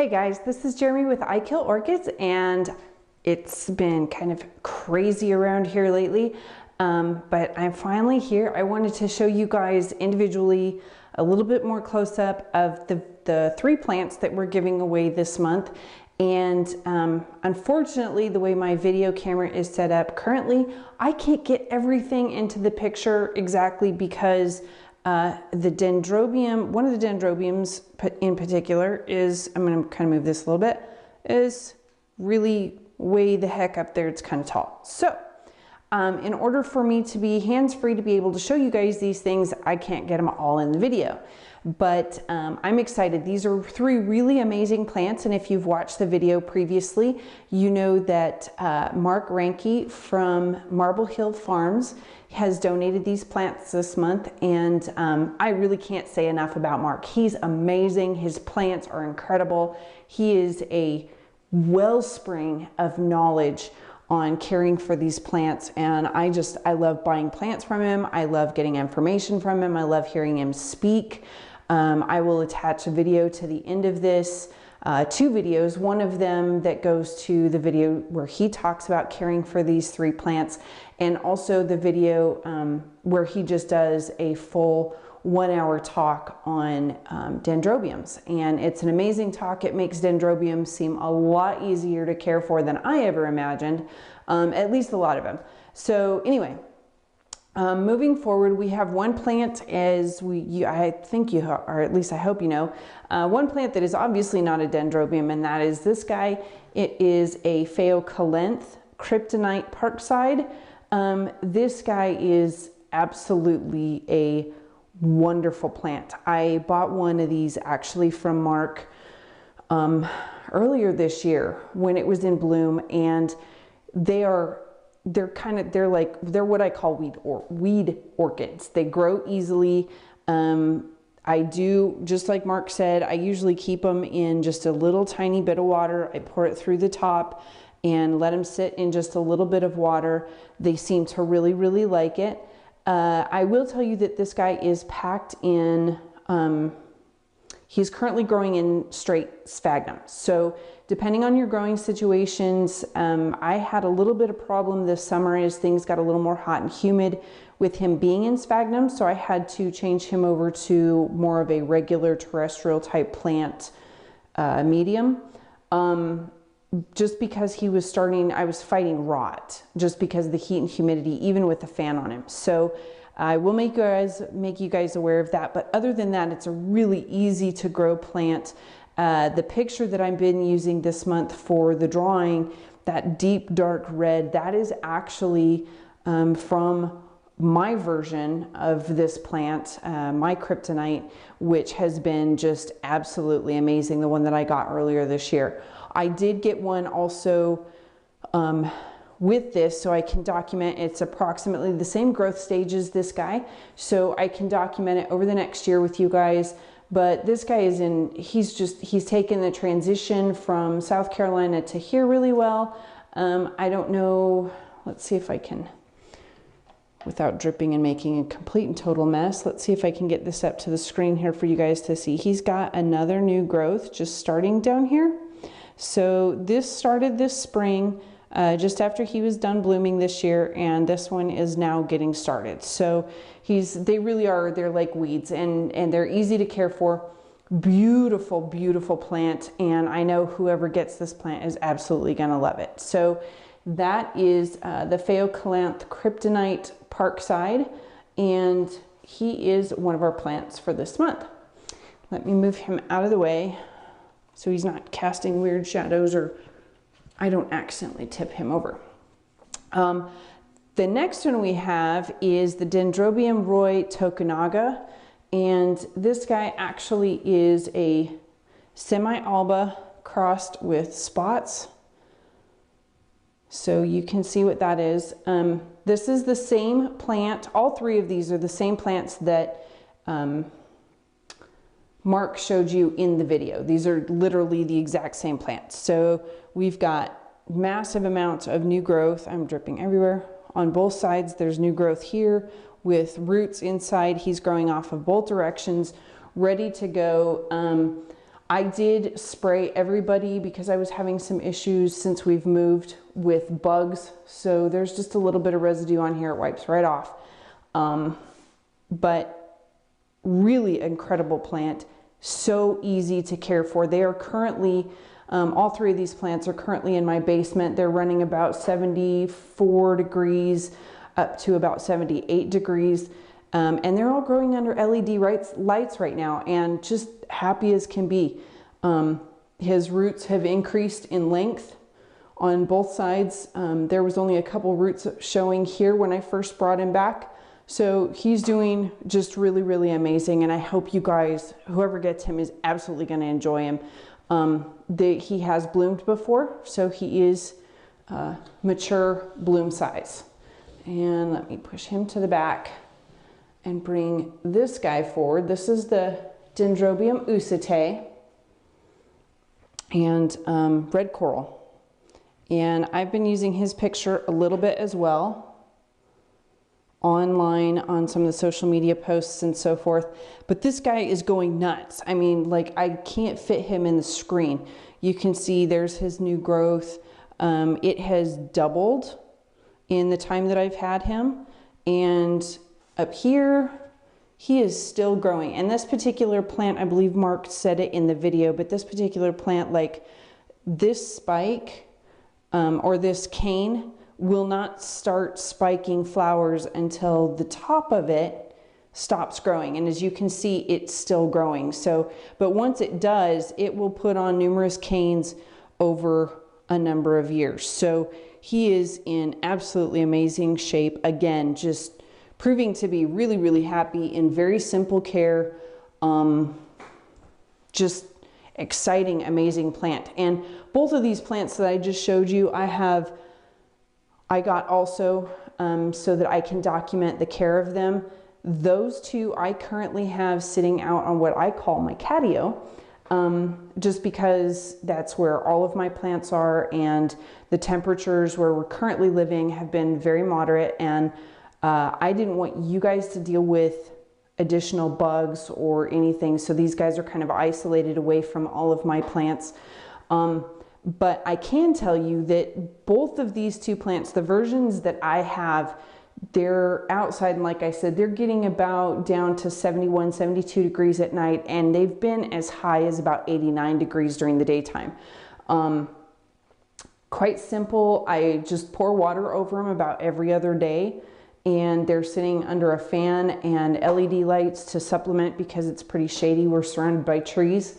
Hey guys, this is Jeremy with I Kill Orchids, and it's been kind of crazy around here lately, but I'm finally here. I wanted to show you guys individually a little bit more close up of the 3 plants that we're giving away this month. And unfortunately, the way my video camera is set up currently, I can't get everything into the picture exactly because the dendrobium, one of the dendrobiums in particular is, I'm going to kind of move this a little bit, is really way the heck up there. It's kind of tall. So in order for me to be hands-free to be able to show you guys these things, I can't get them all in the video. But I'm excited. These are 3 really amazing plants, and if you've watched the video previously, you know that Mark Ranke from Marble Hill Farms has donated these plants this month, and I really can't say enough about Mark. He's amazing. His plants are incredible. He is a wellspring of knowledge on caring for these plants, and I love buying plants from him. I love getting information from him. I love hearing him speak. I will attach a video to the end of this, 2 videos, one of them that goes to the video where he talks about caring for these 3 plants, and also the video where he just does a full 1-hour talk on dendrobiums. And it's an amazing talk. It makes dendrobiums seem a lot easier to care for than I ever imagined, at least a lot of them. So anyway, moving forward, we have one plant, as I think you are, or at least I hope you know, one plant that is obviously not a dendrobium, and that is this guy. It is a Phaeocalanth kryptonite parkside. This guy is absolutely a wonderful plant. I bought one of these actually from Mark earlier this year when it was in bloom, and they're what I call weed orchids. They grow easily. I do, just like Mark said, I usually keep them in just a little tiny bit of water. I pour it through the top and let them sit in just a little bit of water. They seem to really, really like it. I will tell you that this guy is packed in, he's currently growing in straight sphagnum. So depending on your growing situations, I had a little bit of problem this summer as things got a little more hot and humid with him being in sphagnum. So I had to change him over to more of a regular terrestrial type plant medium. Just because he was I was fighting rot just because of the heat and humidity, even with the fan on him. So I will make you guys aware of that. But other than that, it's a really easy to grow plant. The picture that I've been using this month for the drawing, that deep dark red, that is actually from my version of this plant, my kryptonite, which has been just absolutely amazing, the one that I got earlier this year. I did get one also with this, so I can document. It's approximately the same growth stage as this guy, so I can document it over the next year with you guys. But this guy is he's taken the transition from South Carolina to here really well. I don't know, let's see if I can, without dripping and making a complete and total mess, let's see if I can get this up to the screen here for you guys to see. He's got another new growth just starting down here. So this started this spring, just after he was done blooming this year, and this one is now getting started. So they really are, they're like weeds, and they're easy to care for. Beautiful, beautiful plant, and I know whoever gets this plant is absolutely gonna love it. So that is the Phaeocalanth kryptonite parkside, and he is one of our plants for this month. Let me move him out of the way so he's not casting weird shadows or I don't accidentally tip him over. The next one we have is the Dendrobium Roy Tokunaga, and this guy actually is a semi-alba crossed with spots. So you can see what that is. This is the same plant. All 3 of these are the same plants that Mark showed you in the video. These are literally the exact same plants. So we've got massive amounts of new growth. I'm dripping everywhere. On both sides, there's new growth here with roots inside. He's growing off of both directions, ready to go. I did spray everybody because I was having some issues since we've moved with bugs. So there's just a little bit of residue on here. It wipes right off. But really incredible plant. So easy to care for. They are currently, all three of these plants are currently in my basement. They're running about 74 degrees up to about 78 degrees. And they're all growing under LED lights right now, and just happy as can be. His roots have increased in length on both sides. There was only a couple roots showing here when I first brought him back. So he's doing just really, really amazing. And I hope you guys, whoever gets him, is absolutely going to enjoy him. He has bloomed before, so he is mature bloom size. And let me push him to the back and bring this guy forward. This is the Dendrobium usite and red coral. And I've been using his picture a little bit as well online on some of the social media posts and so forth. But this guy is going nuts. I mean, like, I can't fit him in the screen. You can see there's his new growth. It has doubled in the time that I've had him. And up here, he is still growing. And this particular plant, I believe Mark said it in the video, but this particular plant, like this spike or this cane, will not start spiking flowers until the top of it stops growing. And as you can see, it's still growing. So, but once it does, it will put on numerous canes over a number of years. So he is in absolutely amazing shape. Again, just proving to be really, really happy in very simple care. Just exciting, amazing plant. And both of these plants that I just showed you, I got also so that I can document the care of them. Those two I currently have sitting out on what I call my catio, just because that's where all of my plants are, and the temperatures where we're currently living have been very moderate, and I didn't want you guys to deal with additional bugs or anything, so these guys are kind of isolated away from all of my plants. But I can tell you that both of these two plants, the versions that I have, they're outside, and like I said, they're getting about down to 71, 72 degrees at night, and they've been as high as about 89 degrees during the daytime. Quite simple. I just pour water over them about every other day, and they're sitting under a fan and LED lights to supplement because it's pretty shady. We're surrounded by trees.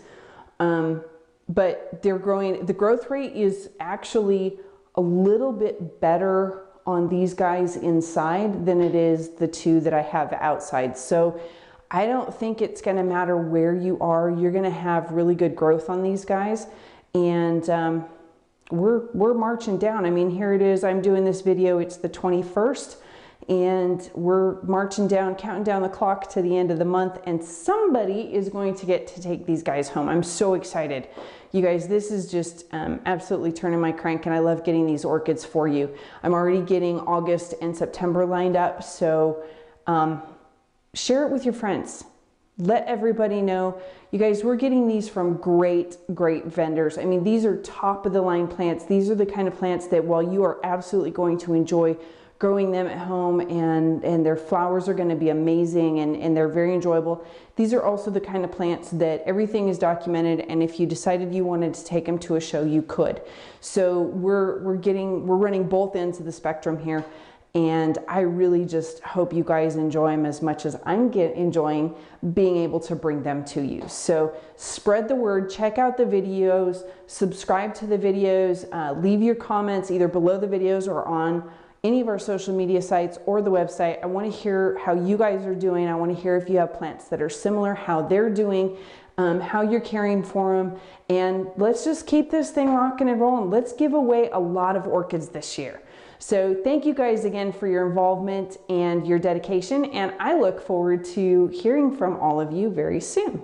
But they're growing. The growth rate is actually a little bit better on these guys inside than it is the two that I have outside. So I don't think it's going to matter where you are. You're going to have really good growth on these guys. And we're marching down. I mean, here it is. I'm doing this video. It's the 21st. And we're marching down, counting down the clock to the end of the month, and somebody is going to get to take these guys home. I'm so excited. You guys, this is just absolutely turning my crank, and I love getting these orchids for you. I'm already getting August and September lined up, so share it with your friends. Let everybody know. You guys, we're getting these from great, great vendors. I mean, these are top of the line plants. These are the kind of plants that while you are absolutely going to enjoy growing them at home, and their flowers are going to be amazing, and they're very enjoyable. These are also the kind of plants that everything is documented, and if you decided you wanted to take them to a show, you could. So we're running both ends of the spectrum here, and I really just hope you guys enjoy them as much as I'm enjoying being able to bring them to you. So spread the word, check out the videos, subscribe to the videos, leave your comments either below the videos or on any of our social media sites or the website. I want to hear how you guys are doing. I want to hear if you have plants that are similar, how they're doing, how you're caring for them. And let's just keep this thing rocking and rolling. Let's give away a lot of orchids this year. So thank you guys again for your involvement and your dedication. And I look forward to hearing from all of you very soon.